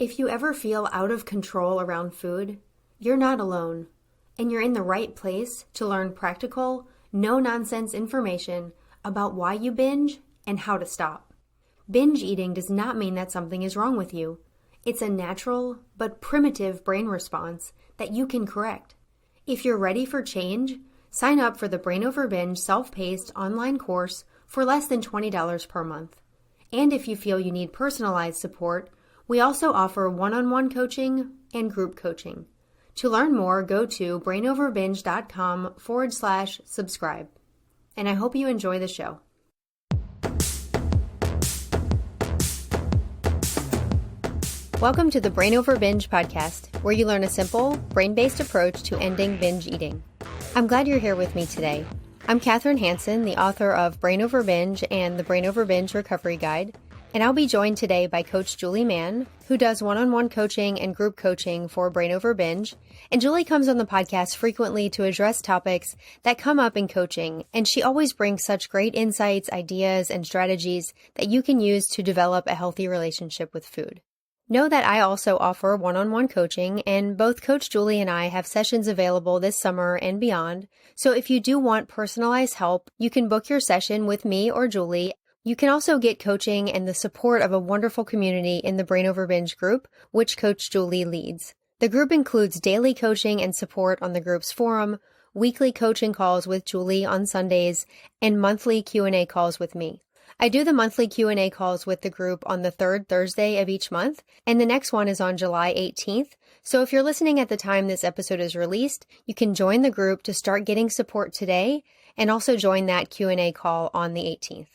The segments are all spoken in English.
If you ever feel out of control around food, you're not alone, and you're in the right place to learn practical, no-nonsense information about why you binge and how to stop. Binge eating does not mean that something is wrong with you. It's a natural but primitive brain response that you can correct. If you're ready for change, sign up for the Brain Over Binge self-paced online course for less than $20 per month. And if you feel you need personalized support, we also offer one-on-one coaching and group coaching. To learn more, go to brainoverbinge.com/subscribe. And I hope you enjoy the show. Welcome to the Brain Over Binge podcast, where you learn a simple, brain-based approach to ending binge eating. I'm glad you're here with me today. I'm Kathryn Hansen, the author of Brain Over Binge and the Brain Over Binge Recovery Guide. And I'll be joined today by Coach Julie Mann, who does one-on-one coaching and group coaching for Brain Over Binge. And Julie comes on the podcast frequently to address topics that come up in coaching, and she always brings such great insights, ideas, and strategies that you can use to develop a healthy relationship with food. Know that I also offer one-on-one coaching, and both Coach Julie and I have sessions available this summer and beyond. So if you do want personalized help, you can book your session with me or Julie. You can also get coaching and the support of a wonderful community in the Brain Over Binge group, which Coach Julie leads. The group includes daily coaching and support on the group's forum, weekly coaching calls with Julie on Sundays, and monthly Q&A calls with me. I do the monthly Q&A calls with the group on the third Thursday of each month, and the next one is on July 18th. So if you're listening at the time this episode is released, you can join the group to start getting support today, and also join that Q&A call on the 18th.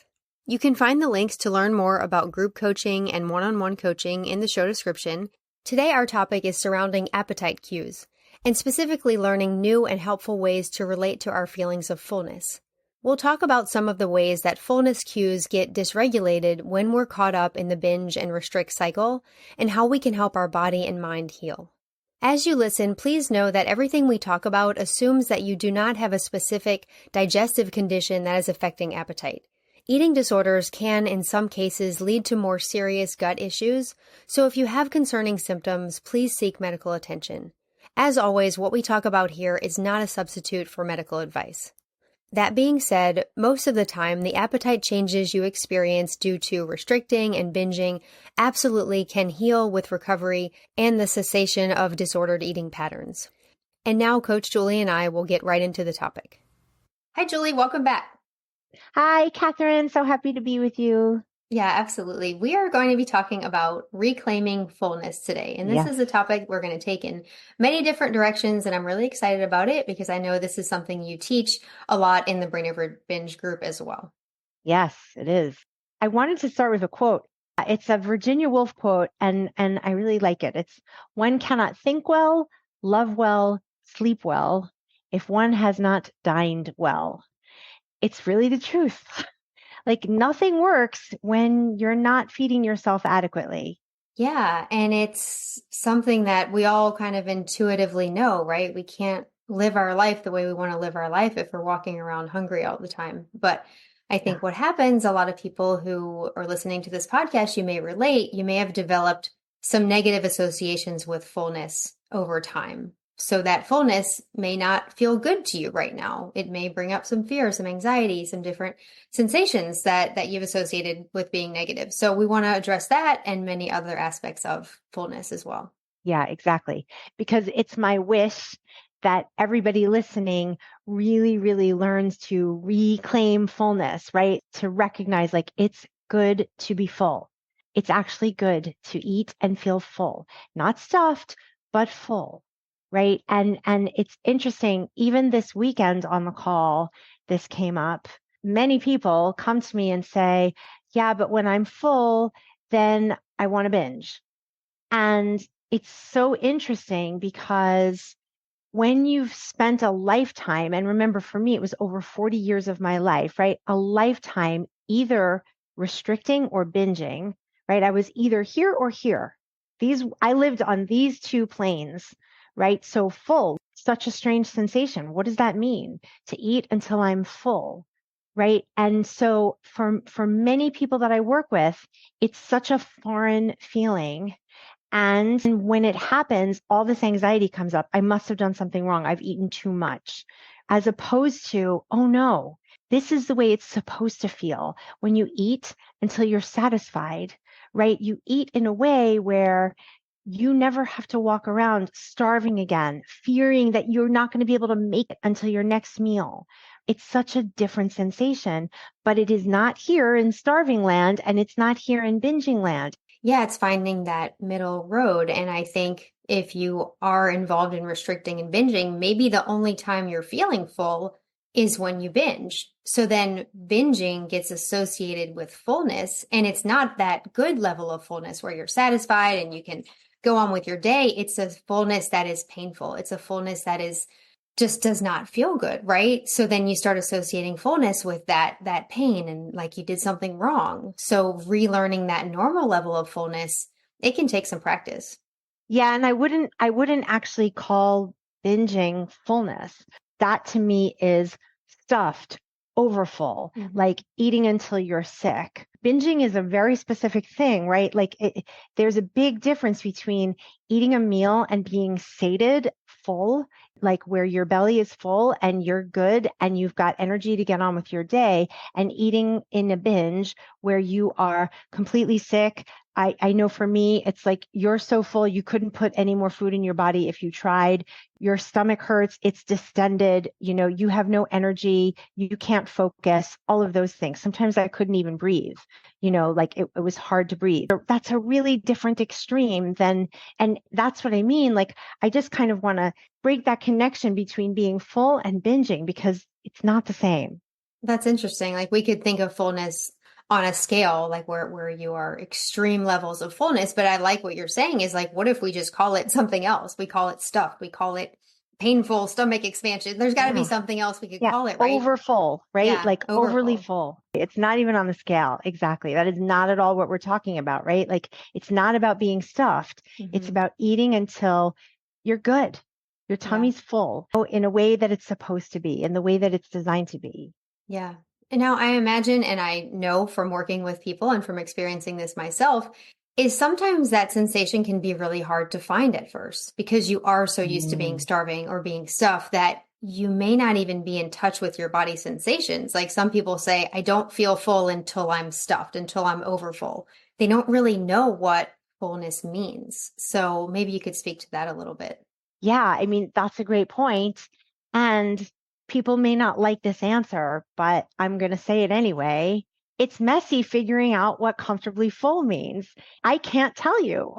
You can find the links to learn more about group coaching and one-on-one coaching in the show description. Today, our topic is surrounding appetite cues, and specifically learning new and helpful ways to relate to our feelings of fullness. We'll talk about some of the ways that fullness cues get dysregulated when we're caught up in the binge and restrict cycle, and how we can help our body and mind heal. As you listen, please know that everything we talk about assumes that you do not have a specific digestive condition that is affecting appetite. Eating disorders can, in some cases, lead to more serious gut issues, so if you have concerning symptoms, please seek medical attention. As always, what we talk about here is not a substitute for medical advice. That being said, most of the time, the appetite changes you experience due to restricting and binging absolutely can heal with recovery and the cessation of disordered eating patterns. And now Coach Julie and I will get right into the topic. Hi, Julie. Welcome back. Hi, Kathryn. So happy to be with you. Yeah, absolutely. We are going to be talking about reclaiming fullness today. And this is a topic we're going to take in many different directions. And I'm really excited about it because I know this is something you teach a lot in the Brain Over Binge group as well. Yes, it is. I wanted to start with a quote. It's a Virginia Woolf quote, and I really like it. It's, "One cannot think well, love well, sleep well, if one has not dined well." It's really the truth. Like, nothing works when you're not feeding yourself adequately. Yeah. And it's something that we all kind of intuitively know, right? We can't live our life the way we want to live our life if we're walking around hungry all the time. But I think what happens, a lot of people who are listening to this podcast, you may relate, you may have developed some negative associations with fullness over time. So that fullness may not feel good to you right now. It may bring up some fear, some anxiety, some different sensations that you've associated with being negative. So we want to address that and many other aspects of fullness as well. Yeah, exactly. Because it's my wish that everybody listening really, really learns to reclaim fullness, right? To recognize, like, it's good to be full. It's actually good to eat and feel full, not stuffed, but full. Right. And it's interesting, even this weekend on the call, this came up. Many people come to me and say, yeah, but when I'm full, then I want to binge. And it's so interesting because when you've spent a lifetime, and remember, for me, it was over 40 years of my life, right? A lifetime either restricting or binging, right? I was either here or here. I lived on these two planes. Right? So full, such a strange sensation. What does that mean? To eat until I'm full, right? And so for many people that I work with, it's such a foreign feeling. And when it happens, all this anxiety comes up. I must have done something wrong. I've eaten too much. As opposed to, oh no, this is the way it's supposed to feel when you eat until you're satisfied, right? You eat in a way where you never have to walk around starving again, fearing that you're not going to be able to make it until your next meal. It's such a different sensation, but it is not here in starving land and it's not here in binging land. Yeah, it's finding that middle road. And I think if you are involved in restricting and binging, maybe the only time you're feeling full is when you binge. So then binging gets associated with fullness, and it's not that good level of fullness where you're satisfied and you can go on with your day. It's a fullness that is painful. It's a fullness that is just does not feel good, right? So then you start associating fullness with that pain and like you did something wrong. So relearning that normal level of fullness, it can take some practice. Yeah, and I wouldn't actually call binging fullness. That to me is stuffed, overfull, like eating until you're sick. Binging is a very specific thing, right? There's a big difference between eating a meal and being sated, full, like where your belly is full and you're good and you've got energy to get on with your day, and eating in a binge where you are completely sick. I know for me, it's like you're so full, you couldn't put any more food in your body if you tried. Your stomach hurts, it's distended, you have no energy, you can't focus, all of those things. Sometimes I couldn't even breathe, like it was hard to breathe. That's a really different extreme and that's what I mean. Like, I just kind of want to break that connection between being full and binging because it's not the same. That's interesting. Like we could think of fullness on a scale, like where you are extreme levels of fullness. But I like what you're saying is like, what if we just call it something else? We call it stuffed. We call it painful stomach expansion. There's got to be something else we could call it, right? Overfull, right? Yeah, Like overly overfull. full. It's not even on the scale. Exactly. That is not at all what we're talking about, right? Like it's not about being stuffed. It's about eating until you're good. Your tummy's full in a way that it's supposed to be, in the way that it's designed to be. Yeah. And now I imagine, and I know from working with people and from experiencing this myself, is sometimes that sensation can be really hard to find at first because you are so used to being starving or being stuffed that you may not even be in touch with your body sensations. Like some people say, I don't feel full until I'm stuffed, until I'm overfull. They don't really know what fullness means. So maybe you could speak to that a little bit. Yeah, I mean, that's a great point. And people may not like this answer, but I'm going to say it anyway. It's messy figuring out what comfortably full means. I can't tell you,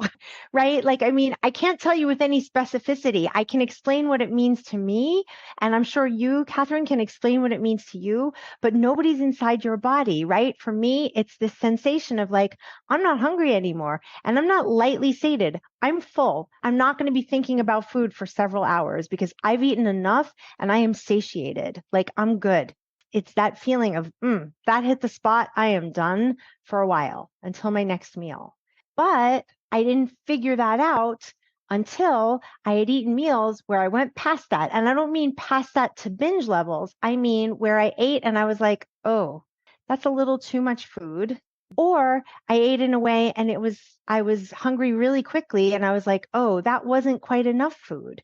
right? Like, I mean, I can't tell you with any specificity. I can explain what it means to me. And I'm sure you, Kathryn, can explain what it means to you, but nobody's inside your body, right? For me, it's this sensation of like, I'm not hungry anymore and I'm not lightly sated. I'm full. I'm not going to be thinking about food for several hours because I've eaten enough and I am satiated. Like I'm good. It's that feeling of, that hit the spot. I am done for a while until my next meal. But I didn't figure that out until I had eaten meals where I went past that. And I don't mean past that to binge levels. I mean where I ate and I was like, oh, that's a little too much food. Or I ate in a way and I was hungry really quickly and I was like, oh, that wasn't quite enough food.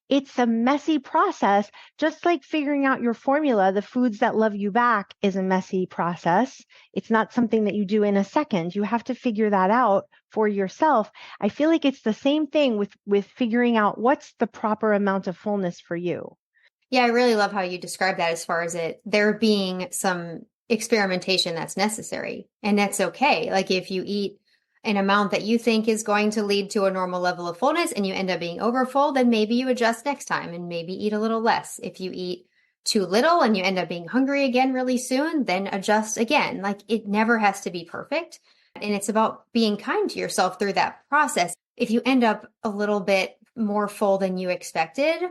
It's a messy process, just like figuring out your formula. The foods that love you back is a messy process. It's not something that you do in a second. You have to figure that out for yourself. I feel like it's the same thing with figuring out what's the proper amount of fullness for you. Yeah, I really love how you describe that as far as there being some experimentation that's necessary. And that's okay. Like if you eat an amount that you think is going to lead to a normal level of fullness and you end up being overfull, then maybe you adjust next time and maybe eat a little less. If you eat too little and you end up being hungry again really soon, then adjust again. Like it never has to be perfect. And it's about being kind to yourself through that process. If you end up a little bit more full than you expected,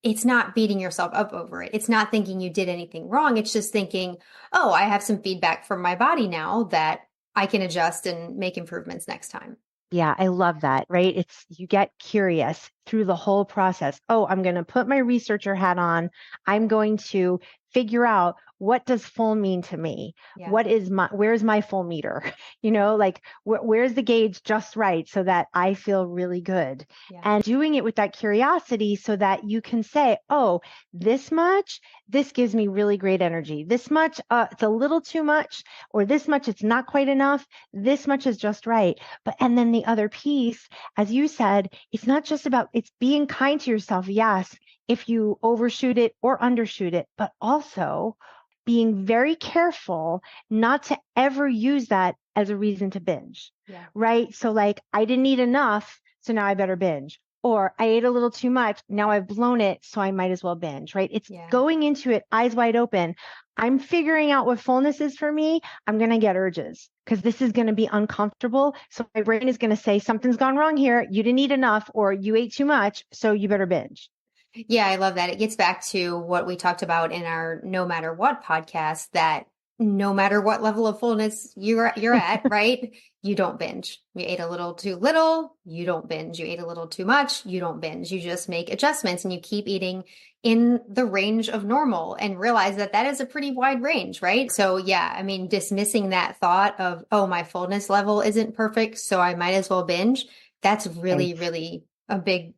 it's not beating yourself up over it. It's not thinking you did anything wrong. It's just thinking, oh, I have some feedback from my body now that I can adjust and make improvements next time. Yeah, I love that, right? You get curious through the whole process. Oh, I'm going to put my researcher hat on. I'm going to figure out what does full mean to me? Yeah. Where's my full meter? Like where's the gauge just right so that I feel really good? Yeah. And doing it with that curiosity so that you can say, oh, this much, this gives me really great energy. This much, it's a little too much, or this much, it's not quite enough. This much is just right. And then the other piece, as you said, it's not just about, it's being kind to yourself. Yes, if you overshoot it or undershoot it, but also being very careful not to ever use that as a reason to binge, right? So like, I didn't eat enough, so now I better binge. Or I ate a little too much, now I've blown it, so I might as well binge, right? It's going into it eyes wide open. I'm figuring out what fullness is for me. I'm going to get urges because this is going to be uncomfortable. So my brain is going to say something's gone wrong here. You didn't eat enough or you ate too much, so you better binge. Yeah, I love that. It gets back to what we talked about in our No Matter What podcast, that no matter what level of fullness you're at, right? You don't binge. You ate a little too little, you don't binge. You ate a little too much, you don't binge. You just make adjustments and you keep eating in the range of normal and realize that that is a pretty wide range, right? So yeah, I mean, dismissing that thought of, oh, my fullness level isn't perfect, so I might as well binge. That's really, really a big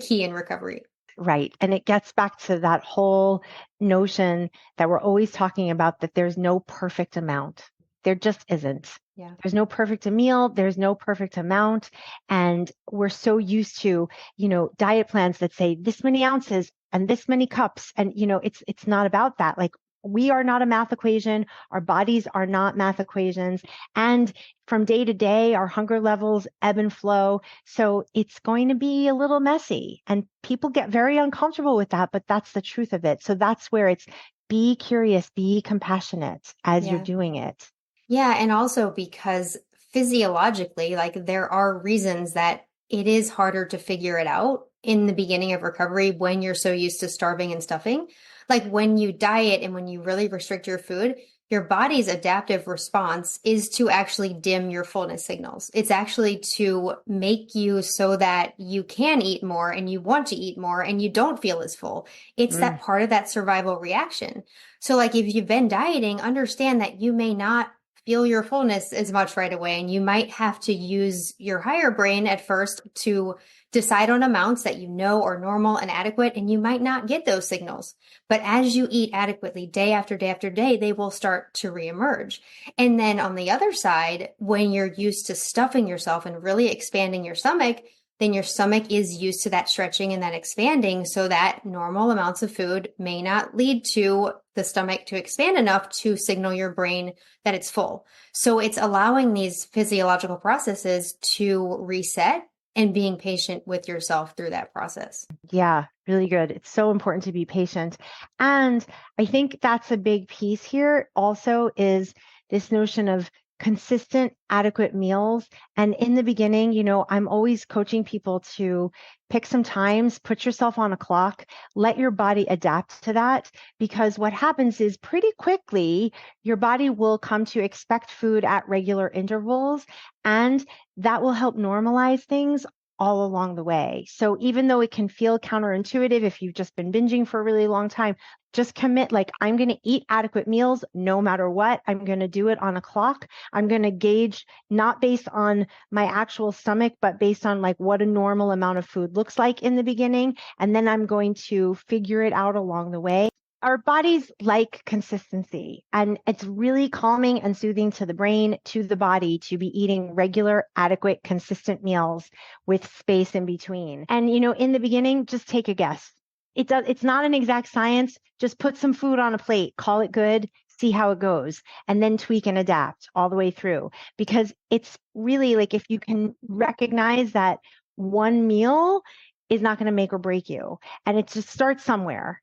key in recovery. Right. And it gets back to that whole notion that we're always talking about, that there's no perfect amount. There just isn't. Yeah. There's no perfect meal. There's no perfect amount. And we're so used to, diet plans that say this many ounces and this many cups. And, it's not about that. Like, we are not a math equation. Our bodies are not math equations. And from day to day, our hunger levels ebb and flow. So it's going to be a little messy and people get very uncomfortable with that, but that's the truth of it. So that's where it's be curious, be compassionate as you're doing it. Yeah. And also because physiologically, like, there are reasons that it is harder to figure it out in the beginning of recovery when you're so used to starving and stuffing. Like, when you diet and when you really restrict your food, your body's adaptive response is to actually dim your fullness signals. It's actually to make you so that you can eat more and you want to eat more and you don't feel as full. It's that part of that survival reaction. So like, if you've been dieting, understand that you may not feel your fullness as much right away. And you might have to use your higher brain at first to decide on amounts that you know are normal and adequate, and you might not get those signals. But as you eat adequately day after day after day, they will start to reemerge. And then on the other side, when you're used to stuffing yourself and really expanding your stomach, then your stomach is used to that stretching and that expanding, so that normal amounts of food may not lead to the stomach to expand enough to signal your brain that it's full. So it's allowing these physiological processes to reset and being patient with yourself through that process. Yeah, really good. It's so important to be patient. And I think that's a big piece here also, is this notion of consistent, adequate meals. And in the beginning, I'm always coaching people to pick some times, put yourself on a clock, let your body adapt to that. Because what happens is pretty quickly, your body will come to expect food at regular intervals, and that will help normalize things all along the way. So even though it can feel counterintuitive if you've just been binging for a really long time, just commit, like, I'm going to eat adequate meals no matter what. I'm going to do it on a clock. I'm going to gauge not based on my actual stomach, but based on like what a normal amount of food looks like in the beginning. And then I'm going to figure it out along the way. Our bodies like consistency, and it's really calming and soothing to the brain, to the body, to be eating regular, adequate, consistent meals with space in between. And, in the beginning, just take a guess. It's not an exact science. Just put some food on a plate, call it good, see how it goes, and then tweak and adapt all the way through. Because it's really like, if you can recognize that one meal is not going to make or break you, and it's just start somewhere,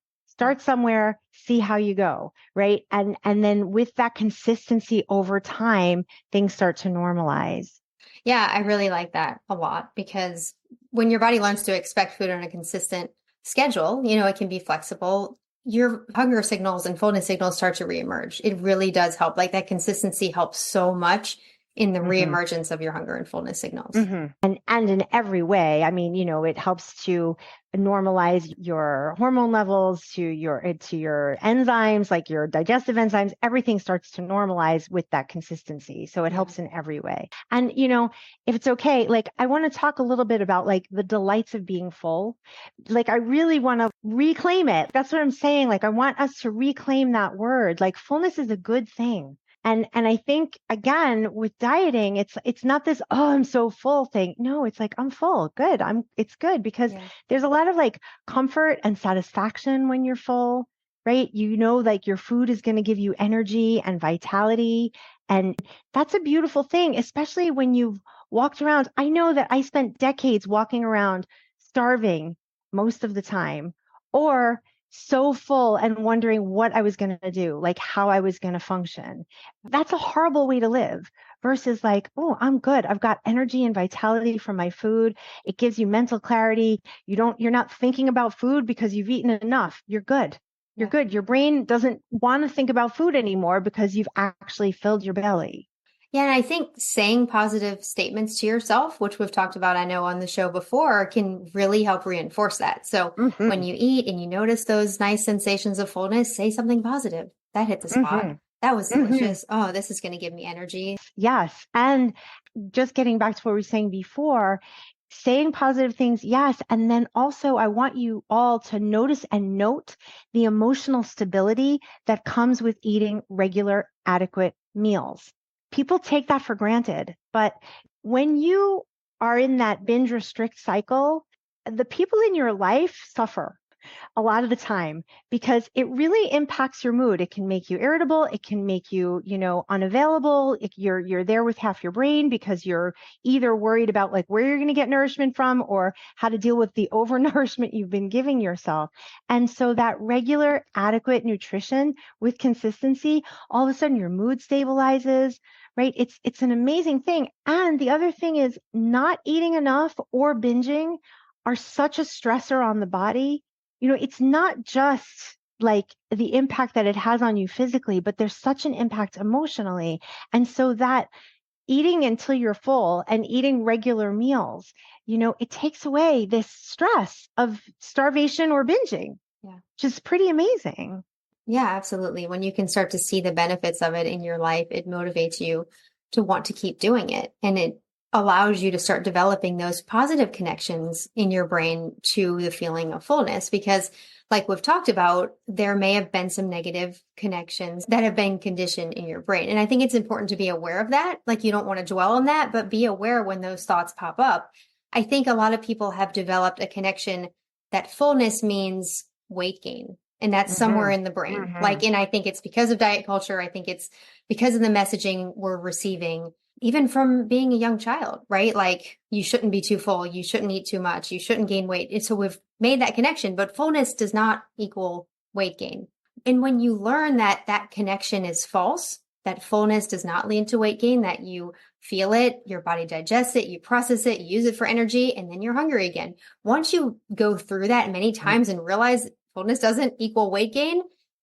see how you go, right? And then with that consistency over time, things start to normalize. Yeah, I really like that a lot, because when your body learns to expect food on a consistent schedule, it can be flexible. Your hunger signals and fullness signals start to reemerge. It really does help. Like, that consistency helps so much in the reemergence of your hunger and fullness signals. And in every way, I mean, it helps to normalize your hormone levels, to your enzymes, like your digestive enzymes. Everything starts to normalize with that consistency. So it helps in every way. And, if it's okay, like I want to talk a little bit about like the delights of being full. Like I really want to reclaim it. That's what I'm saying. Like I want us to reclaim that word. Like fullness is a good thing. And I think again with dieting, it's not this, oh, I'm so full thing. No, it's like, I'm full. Good. It's good because there's a lot of like comfort and satisfaction when you're full, right? Like your food is going to give you energy and vitality. And that's a beautiful thing, especially when you've walked around. I know that I spent decades walking around starving most of the time, or so full and wondering what I was going to do, like how I was going to function. That's a horrible way to live versus like, oh, I'm good. I've got energy and vitality from my food. It gives you mental clarity. You're not thinking about food because you've eaten enough. You're good. You're good. Your brain doesn't want to think about food anymore because you've actually filled your belly. Yeah, and I think saying positive statements to yourself, which we've talked about, I know on the show before, can really help reinforce that. So when you eat and you notice those nice sensations of fullness, say something positive. That hit the spot. That was delicious. Oh, this is going to give me energy. Yes. And just getting back to what we were saying before, saying positive things, yes. And then also, I want you all to notice and note the emotional stability that comes with eating regular, adequate meals. People take that for granted. But when you are in that binge restrict cycle, the people in your life suffer a lot of the time because it really impacts your mood. It can make you irritable. It can make you, unavailable. You're there with half your brain because you're either worried about like where you're going to get nourishment from or how to deal with the overnourishment you've been giving yourself. And so that regular, adequate nutrition with consistency, all of a sudden your mood stabilizes, right? It's an amazing thing. And the other thing is not eating enough or binging are such a stressor on the body. It's not just like the impact that it has on you physically, but there's such an impact emotionally. And so that eating until you're full and eating regular meals, it takes away this stress of starvation or binging, which is pretty amazing. Yeah, absolutely. When you can start to see the benefits of it in your life, it motivates you to want to keep doing it. And it allows you to start developing those positive connections in your brain to the feeling of fullness. Because like we've talked about, there may have been some negative connections that have been conditioned in your brain. And I think it's important to be aware of that. Like you don't want to dwell on that, but be aware when those thoughts pop up. I think a lot of people have developed a connection that fullness means weight gain. And that's somewhere in the brain. And I think it's because of diet culture. I think it's because of the messaging we're receiving, even from being a young child, right? Like you shouldn't be too full. You shouldn't eat too much. You shouldn't gain weight. And so we've made that connection, but fullness does not equal weight gain. And when you learn that that connection is false, that fullness does not lead to weight gain, that you feel it, your body digests it, you process it, you use it for energy, and then you're hungry again. Once you go through that many times and realize fullness doesn't equal weight gain,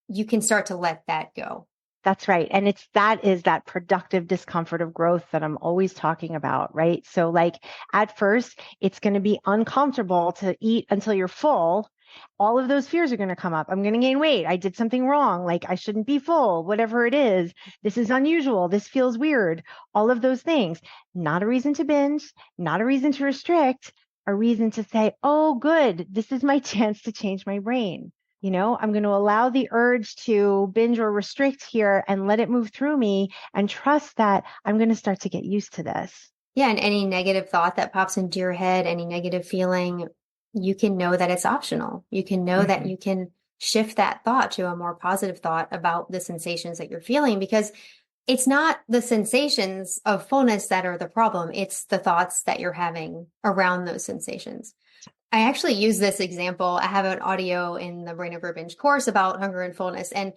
you can start to let that go. That's right. And that is that productive discomfort of growth that I'm always talking about, right? So like at first, it's going to be uncomfortable to eat until you're full. All of those fears are going to come up. I'm going to gain weight. I did something wrong. Like I shouldn't be full, whatever it is. This is unusual. This feels weird. All of those things. Not a reason to binge, not a reason to restrict, a reason to say, oh, good. This is my chance to change my brain. I'm going to allow the urge to binge or restrict here and let it move through me and trust that I'm going to start to get used to this. Yeah. And any negative thought that pops into your head, any negative feeling, you can know that it's optional. You can know that you can shift that thought to a more positive thought about the sensations that you're feeling, because it's not the sensations of fullness that are the problem. It's the thoughts that you're having around those sensations. I actually use this example. I have an audio in the Brain Over Binge course about hunger and fullness. And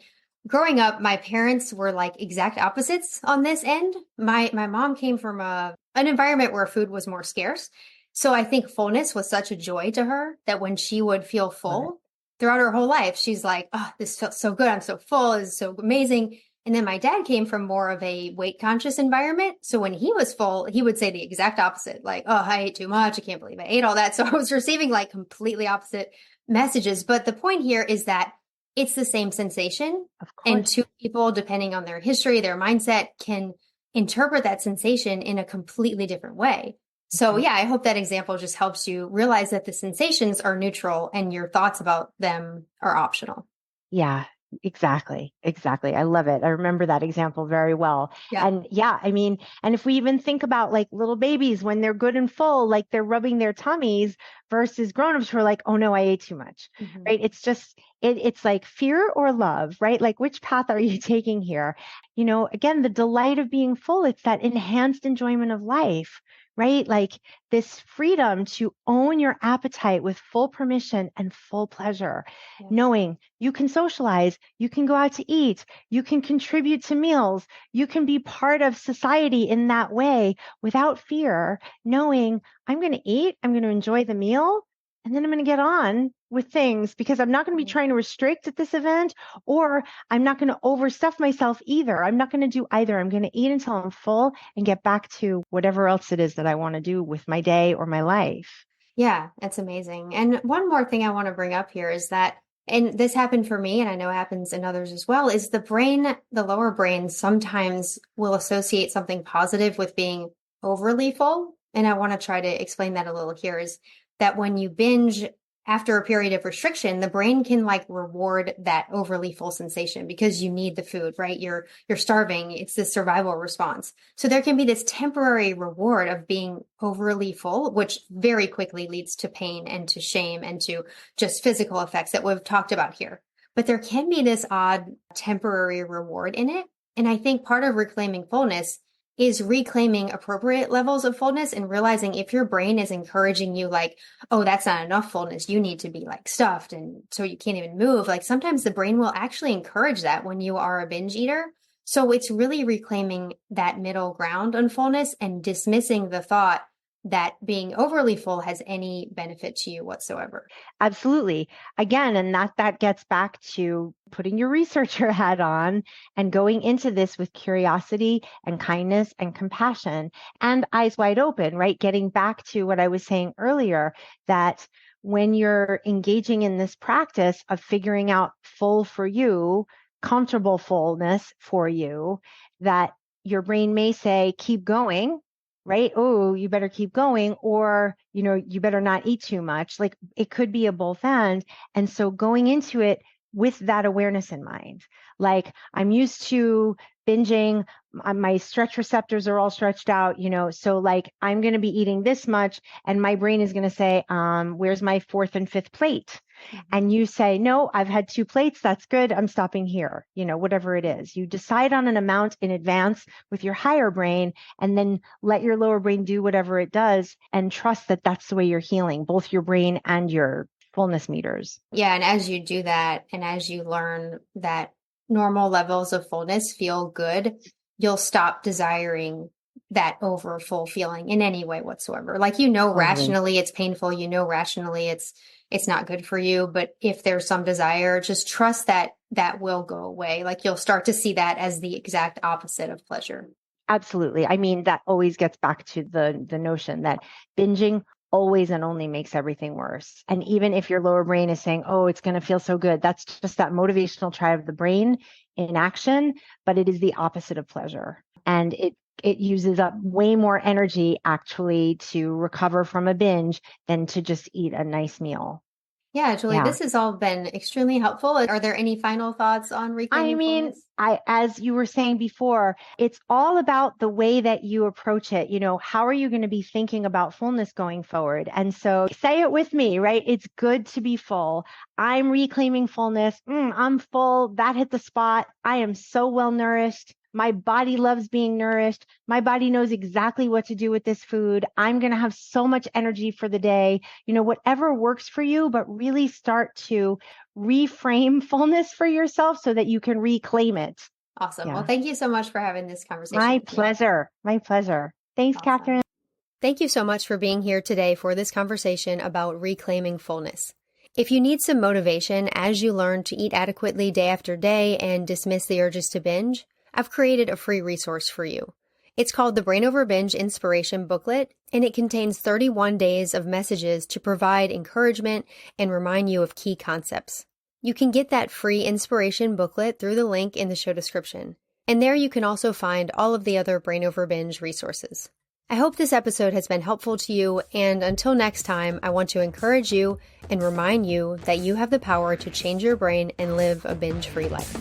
growing up, my parents were like exact opposites on this end. My mom came from an environment where food was more scarce. So I think fullness was such a joy to her that when she would feel full throughout her whole life, she's like, oh, this felt so good. I'm so full. It's so amazing. And then my dad came from more of a weight conscious environment. So when he was full, he would say the exact opposite, like, oh, I ate too much. I can't believe I ate all that. So I was receiving like completely opposite messages. But the point here is that it's the same sensation. Of course. And two people, depending on their history, their mindset, can interpret that sensation in a completely different way. So yeah, I hope that example just helps you realize that the sensations are neutral and your thoughts about them are optional. Yeah, exactly. Exactly. I love it. I remember that example very well. Yeah. And yeah, I mean, and if we even think about like little babies when they're good and full, like they're rubbing their tummies versus grownups who are like, oh no, I ate too much, right? It's just, it's like fear or love, right? Like which path are you taking here? You know, again, the delight of being full, it's that enhanced enjoyment of life, right? Like this freedom to own your appetite with full permission and full pleasure, knowing you can socialize, you can go out to eat, you can contribute to meals, you can be part of society in that way without fear, knowing I'm going to eat, I'm going to enjoy the meal, and then I'm going to get on with things because I'm not going to be trying to restrict at this event, or I'm not going to overstuff myself either. I'm not going to do either. I'm going to eat until I'm full and get back to whatever else it is that I want to do with my day or my life. Yeah, that's amazing. And one more thing I want to bring up here is that, and this happened for me, and I know it happens in others as well, is the brain, the lower brain sometimes will associate something positive with being overly full. And I want to try to explain that a little here is that when you binge after a period of restriction, the brain can like reward that overly full sensation because you need the food, right? You're starving. It's this survival response. So there can be this temporary reward of being overly full, which very quickly leads to pain and to shame and to just physical effects that we've talked about here. But there can be this odd temporary reward in it. And I think part of reclaiming fullness is reclaiming appropriate levels of fullness and realizing if your brain is encouraging you like, oh, that's not enough fullness, you need to be like stuffed and so you can't even move. Like sometimes the brain will actually encourage that when you are a binge eater. So it's really reclaiming that middle ground on fullness and dismissing the thought that being overly full has any benefit to you whatsoever. Absolutely. Again, and that gets back to putting your researcher hat on and going into this with curiosity and kindness and compassion and eyes wide open, right? Getting back to what I was saying earlier, that when you're engaging in this practice of figuring out full for you, comfortable fullness for you, that your brain may say, keep going, right? Oh, you better keep going, or, you know, you better not eat too much. Like it could be a both end. And so going into it with that awareness in mind, like I'm used to binging, my stretch receptors are all stretched out, you know, so like I'm going to be eating this much and my brain is going to say, where's my fourth and fifth plate? And you say, no, I've had 2 plates. That's good. I'm stopping here. You know, whatever it is, you decide on an amount in advance with your higher brain and then let your lower brain do whatever it does and trust that that's the way you're healing both your brain and your fullness meters. Yeah. And as you do that, and as you learn that normal levels of fullness feel good, you'll stop desiring that over full feeling in any way whatsoever. Like, you know, rationally it's painful, you know, rationally it's not good for you. But if there's some desire, just trust that that will go away. Like you'll start to see that as the exact opposite of pleasure. Absolutely. I mean, that always gets back to the notion that binging always and only makes everything worse. And even if your lower brain is saying, oh, it's going to feel so good, that's just that motivational triad of the brain in action, but it is the opposite of pleasure. And it uses up way more energy actually to recover from a binge than to just eat a nice meal. Yeah, Julie, this has all been extremely helpful. Are there any final thoughts on reclaiming fullness? As you were saying before, it's all about the way that you approach it. You know, how are you going to be thinking about fullness going forward? And so say it with me, right? It's good to be full. I'm reclaiming fullness. I'm full. That hit the spot. I am so well nourished. My body loves being nourished. My body knows exactly what to do with this food. I'm going to have so much energy for the day. You know, whatever works for you, but really start to reframe fullness for yourself so that you can reclaim it. Awesome. Yeah. Well, thank you so much for having this conversation. My pleasure. My pleasure. Thanks, Kathryn. Thank you so much for being here today for this conversation about reclaiming fullness. If you need some motivation as you learn to eat adequately day after day and dismiss the urges to binge, I've created a free resource for you. It's called the Brain Over Binge Inspiration Booklet, and it contains 31 days of messages to provide encouragement and remind you of key concepts. You can get that free inspiration booklet through the link in the show description. And there you can also find all of the other Brain Over Binge resources. I hope this episode has been helpful to you, and until next time, I want to encourage you and remind you that you have the power to change your brain and live a binge-free life.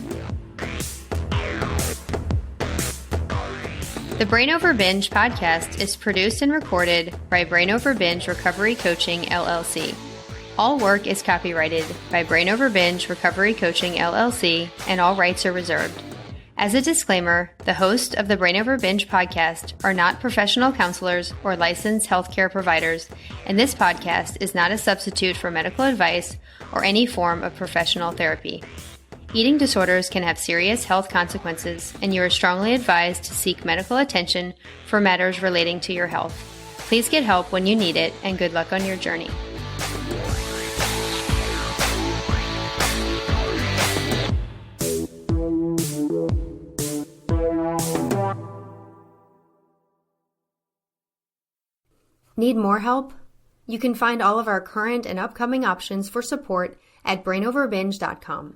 The Brain Over Binge podcast is produced and recorded by Brain Over Binge Recovery Coaching, LLC. All work is copyrighted by Brain Over Binge Recovery Coaching, LLC, and all rights are reserved. As a disclaimer, the hosts of the Brain Over Binge podcast are not professional counselors or licensed healthcare providers, and this podcast is not a substitute for medical advice or any form of professional therapy. Eating disorders can have serious health consequences, and you are strongly advised to seek medical attention for matters relating to your health. Please get help when you need it, and good luck on your journey. Need more help? You can find all of our current and upcoming options for support at brainoverbinge.com.